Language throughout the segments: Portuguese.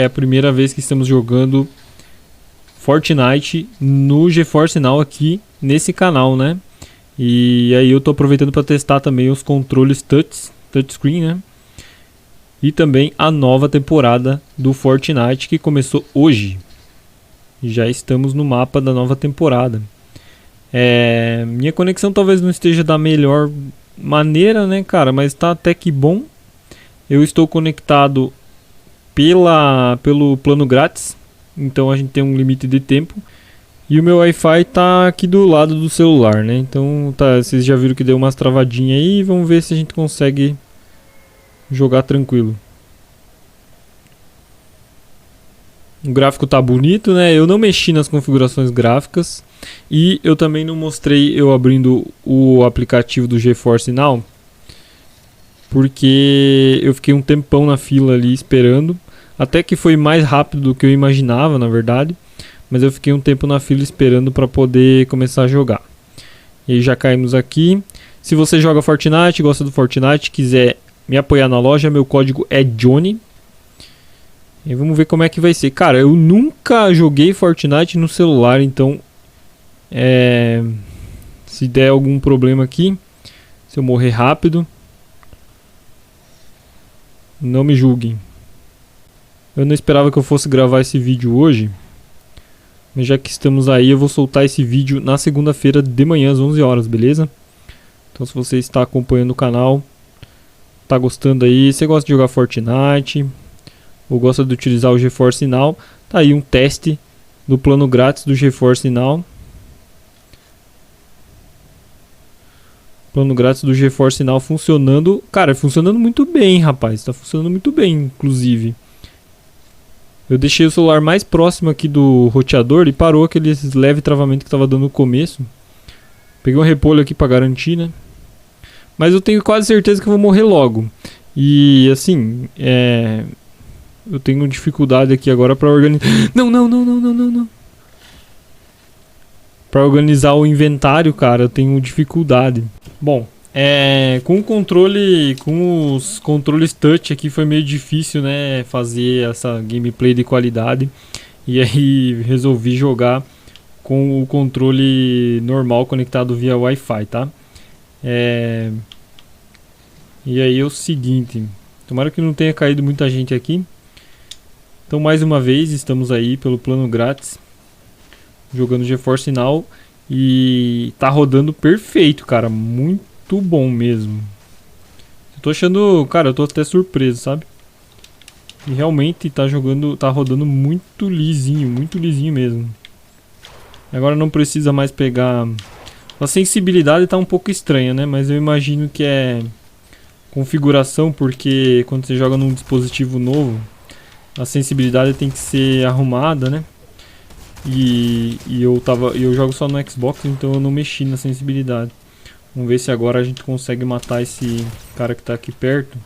É a primeira vez que estamos jogando Fortnite no GeForce Now aqui nesse canal, né? E aí eu tô aproveitando para testar também os controles touchscreen, né? E também a nova temporada do Fortnite que começou hoje. Já estamos no mapa da nova temporada. Minha conexão talvez não esteja da melhor maneira, né, cara? Mas tá até que bom. Eu estou conectado pelo plano grátis, então a gente tem um limite de tempo. E o meu Wi-Fi tá aqui do lado do celular, né? Então tá, vocês já viram que deu umas travadinhas aí. Vamos ver se a gente consegue jogar tranquilo. O gráfico tá bonito, né? Eu não mexi nas configurações gráficas. E eu também não mostrei eu abrindo o aplicativo do GeForce Now, porque eu fiquei um tempão na fila ali esperando. Até que foi mais rápido do que eu imaginava, na verdade. Mas eu fiquei um tempo na fila esperando para poder começar a jogar. E aí já caímos aqui. Se você joga Fortnite, gosta do Fortnite, quiser me apoiar na loja, meu código é Johnny. E vamos ver como é que vai ser. Cara, eu nunca joguei Fortnite no celular, então se der algum problema aqui, se eu morrer rápido, não me julguem. Eu não esperava que eu fosse gravar esse vídeo hoje, mas já que estamos aí, eu vou soltar esse vídeo na segunda-feira de manhã às 11 horas, beleza? Então se você está acompanhando o canal, tá gostando aí, você gosta de jogar Fortnite ou gosta de utilizar o GeForce Now, tá aí um teste do plano grátis do GeForce Now. Plano grátis do GeForce Now funcionando. Cara, funcionando muito bem, rapaz. Tá funcionando muito bem, inclusive. Eu deixei o celular mais próximo aqui do roteador e parou aquele leve travamento que tava dando no começo. Peguei um repolho aqui pra garantir, né? Mas eu tenho quase certeza que eu vou morrer logo. E assim, eu tenho dificuldade aqui agora pra organizar. Não. Pra organizar o inventário, cara, eu tenho dificuldade. Bom, com os controles touch aqui foi meio difícil, né, fazer essa gameplay de qualidade. E aí resolvi jogar com o controle normal conectado via Wi-Fi, tá? E aí é o seguinte, tomara que não tenha caído muita gente aqui. Então mais uma vez estamos aí pelo plano grátis, jogando GeForce Now. E tá rodando perfeito, cara. Muito bom mesmo. Eu tô achando, cara, eu tô até surpreso, sabe? E realmente tá rodando muito lisinho mesmo. Agora não precisa mais pegar. A sensibilidade tá um pouco estranha, né? Mas eu imagino que é configuração, porque quando você joga num dispositivo novo, a sensibilidade tem que ser arrumada, né? E eu jogo só no Xbox, então eu não mexi na sensibilidade. Vamos ver se agora a gente consegue matar esse cara que tá aqui perto.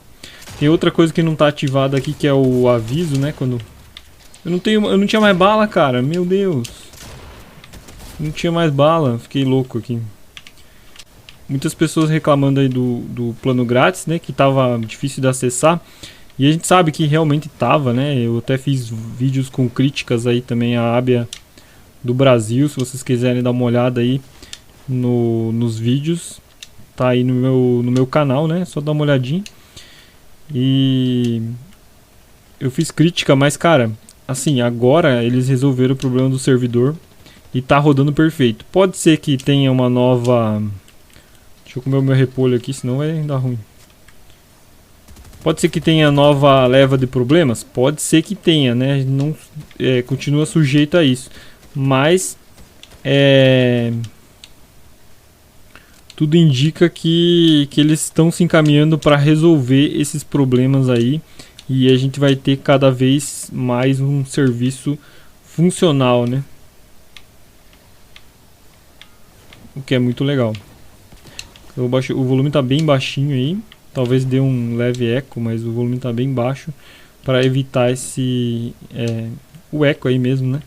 Tem outra coisa que não tá ativada aqui, que é o aviso, né? Quando eu não tinha mais bala, cara. Meu Deus. Não tinha mais bala, fiquei louco aqui. Muitas pessoas reclamando aí do plano grátis, né? Que tava difícil de acessar. E a gente sabe que realmente tava, né? Eu até fiz vídeos com críticas aí também à Ábia do Brasil. Se vocês quiserem dar uma olhada aí nos vídeos, tá aí no meu canal, né? Só dar uma olhadinha. E eu fiz crítica, mas cara, assim, agora eles resolveram o problema do servidor e tá rodando perfeito. Pode ser que tenha uma nova... Deixa eu comer o meu repolho aqui, senão vai dar ruim. Pode ser que tenha nova leva de problemas? Pode ser que tenha, né? Não, continua sujeito a isso. Mas tudo indica que eles estão se encaminhando para resolver esses problemas aí. E a gente vai ter cada vez mais um serviço funcional, né? O que é muito legal. O volume está bem baixinho aí. Talvez dê um leve eco, mas o volume está bem baixo para evitar o eco aí mesmo, né?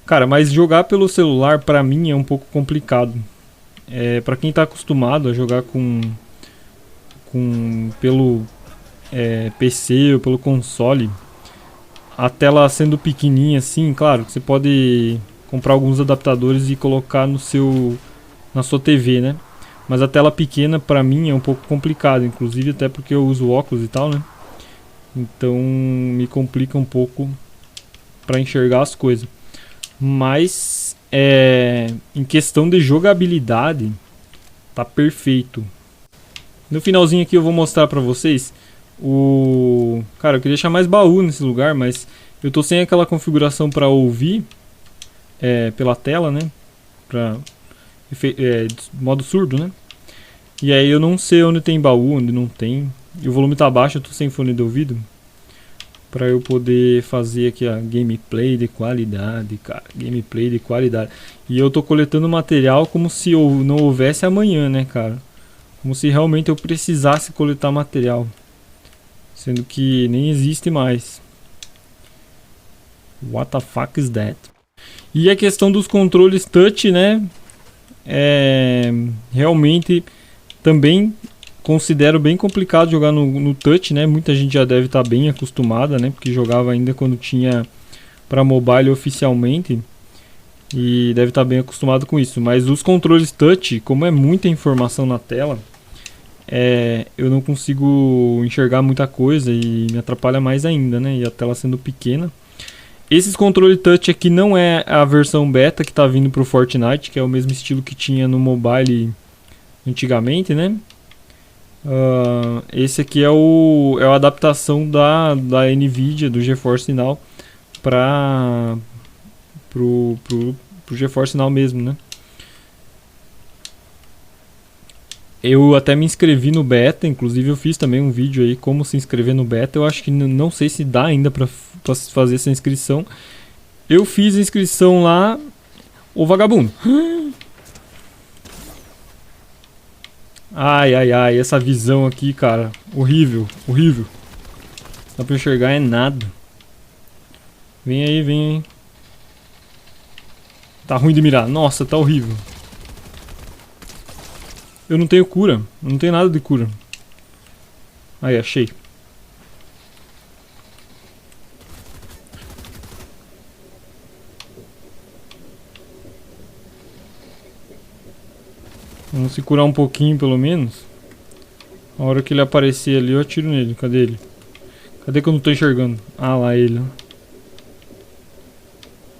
Cara, mas jogar pelo celular para mim é um pouco complicado. Para quem está acostumado a jogar pelo PC ou pelo console, a tela sendo pequenininha assim, claro, você pode comprar alguns adaptadores e colocar na sua TV, né? Mas a tela pequena pra mim é um pouco complicado, inclusive até porque eu uso óculos e tal, né? Então me complica um pouco pra enxergar as coisas. Mas em questão de jogabilidade, tá perfeito. No finalzinho aqui eu vou mostrar pra vocês Cara, eu queria deixar mais baú nesse lugar, mas eu tô sem aquela configuração pra ouvir pela tela, né? Modo surdo, né? E aí eu não sei onde tem baú, onde não tem. E o volume tá baixo, eu tô sem fone de ouvido. Pra eu poder fazer aqui a gameplay de qualidade, cara. Gameplay de qualidade. E eu tô coletando material como se não houvesse amanhã, né, cara? Como se realmente eu precisasse coletar material. Sendo que nem existe mais. What the fuck is that? E a questão dos controles touch, né? Realmente também considero bem complicado jogar no touch, né? Muita gente já deve estar bem acostumada, né? Porque jogava ainda quando tinha para mobile oficialmente. E deve estar bem acostumado com isso. Mas os controles touch, como é muita informação na tela, eu não consigo enxergar muita coisa e me atrapalha mais ainda, né? E a tela sendo pequena. Esses controles touch aqui não é a versão beta que está vindo para o Fortnite, que é o mesmo estilo que tinha no mobile antigamente, né? Esse aqui é a adaptação da Nvidia, do GeForce Now, pro GeForce Now mesmo, né? Eu até me inscrevi no beta, inclusive eu fiz também um vídeo aí como se inscrever no beta. Eu acho que não sei se dá ainda pra fazer essa inscrição. Eu fiz a inscrição lá, o vagabundo. Ai, ai, ai, essa visão aqui, cara, horrível, horrível. Dá pra enxergar é nada. Vem aí, vem aí. Tá ruim de mirar, nossa, tá horrível. Eu não tenho cura, eu não tenho nada de cura. Aí, achei. Vamos se curar um pouquinho pelo menos. A hora que ele aparecer ali eu atiro nele. Cadê ele? Cadê que eu não tô enxergando? Ah, lá ele.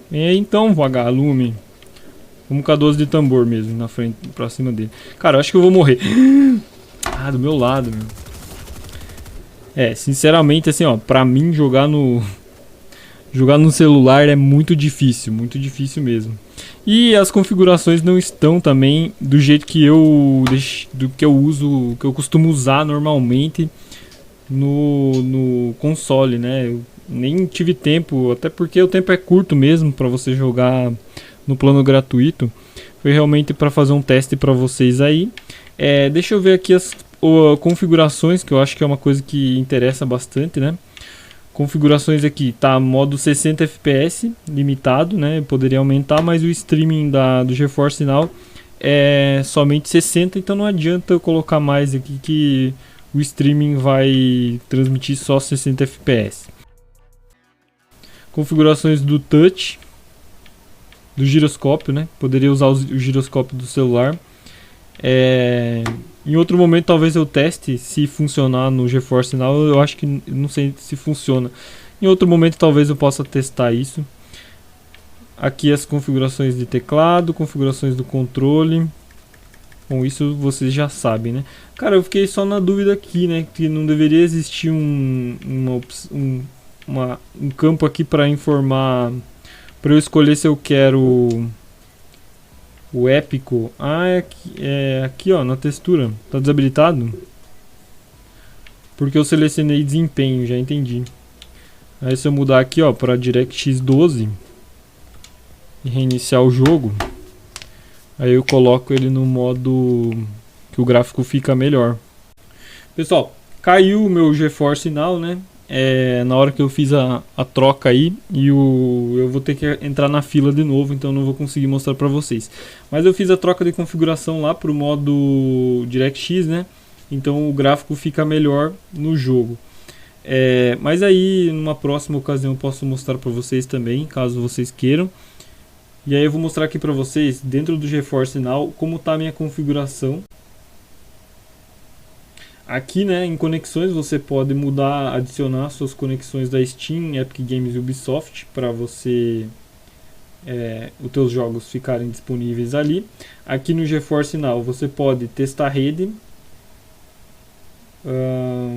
Vem aí então, vagalume. Vamos com a 12 de tambor mesmo, na frente, pra cima dele. Cara, eu acho que eu vou morrer. Ah, do meu lado, meu. Sinceramente, assim, ó, pra mim jogar no celular é muito difícil mesmo. E as configurações não estão também do jeito que eu uso, que eu costumo usar normalmente no console, né? Eu nem tive tempo, até porque o tempo é curto mesmo pra você jogar no plano gratuito. Foi realmente para fazer um teste para vocês aí. Deixa eu ver aqui as configurações, que eu acho que é uma coisa que interessa bastante, né? Configurações aqui, tá modo 60 FPS, limitado, né? Poderia aumentar, mas o streaming do GeForce Now é somente 60, então não adianta eu colocar mais aqui que o streaming vai transmitir só 60 FPS. Configurações do touch, do giroscópio, né? Poderia usar o giroscópio do celular. Em outro momento talvez eu teste se funcionar no GeForce Now. Eu acho que não sei se funciona. Em outro momento talvez eu possa testar isso. Aqui as configurações de teclado, configurações do controle. Bom, isso vocês já sabem, né? Cara, eu fiquei só na dúvida aqui, né? Que não deveria existir um campo aqui para informar, para eu escolher se eu quero o épico. Aqui ó, na textura. Tá desabilitado? Porque eu selecionei desempenho, já entendi. Aí se eu mudar aqui ó para DirectX 12 e reiniciar o jogo, aí eu coloco ele no modo que o gráfico fica melhor. Pessoal, caiu o meu GeForce Now, né? Na hora que eu fiz a troca aí, e eu vou ter que entrar na fila de novo, então não vou conseguir mostrar pra vocês. Mas eu fiz a troca de configuração lá pro modo DirectX, né? Então o gráfico fica melhor no jogo. Mas aí, numa próxima ocasião, eu posso mostrar para vocês também, caso vocês queiram. E aí eu vou mostrar aqui para vocês, dentro do GeForce Now, como está a minha configuração. Aqui, né, em conexões, você pode mudar, adicionar suas conexões da Steam, Epic Games e Ubisoft para você os teus jogos ficarem disponíveis ali. Aqui no GeForce Now você pode testar a rede,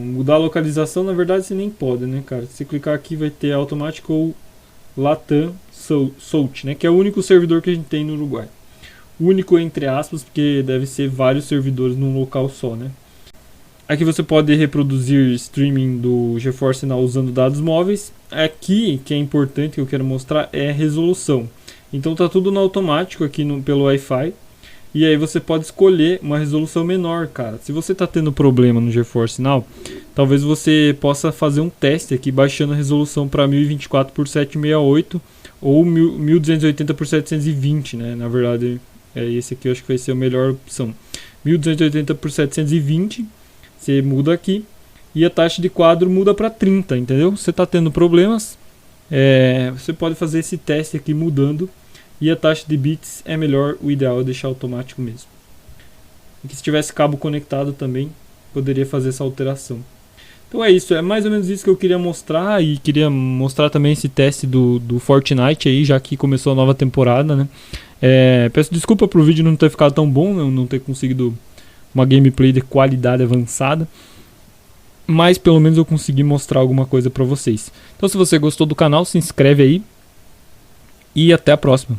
mudar a localização. Na verdade você nem pode, né, cara? Se clicar aqui vai ter automático ou Latam South, né, que é o único servidor que a gente tem no Uruguai. Único entre aspas, porque deve ser vários servidores num local só, né? Aqui você pode reproduzir streaming do GeForce Now usando dados móveis. Aqui, que é importante que eu quero mostrar, é resolução. Então tá tudo no automático aqui pelo Wi-Fi. E aí você pode escolher uma resolução menor, cara. Se você tá tendo problema no GeForce Now, talvez você possa fazer um teste aqui baixando a resolução para 1024 por 768 ou 1280 por 720, né? Na verdade, esse aqui eu acho que vai ser a melhor opção. 1280 por 720, você muda aqui e a taxa de quadro muda para 30, entendeu? Você tá tendo problemas, você pode fazer esse teste aqui mudando. E a taxa de bits é melhor, o ideal é deixar automático mesmo. E que se tivesse cabo conectado também, poderia fazer essa alteração. Então é isso, é mais ou menos isso que eu queria mostrar. E queria mostrar também esse teste do Fortnite aí, já que começou a nova temporada, né? Peço desculpa pro vídeo não ter ficado tão bom, não ter conseguido uma gameplay de qualidade avançada. Mas pelo menos eu consegui mostrar alguma coisa pra vocês. Então se você gostou do canal, se inscreve aí. E até a próxima.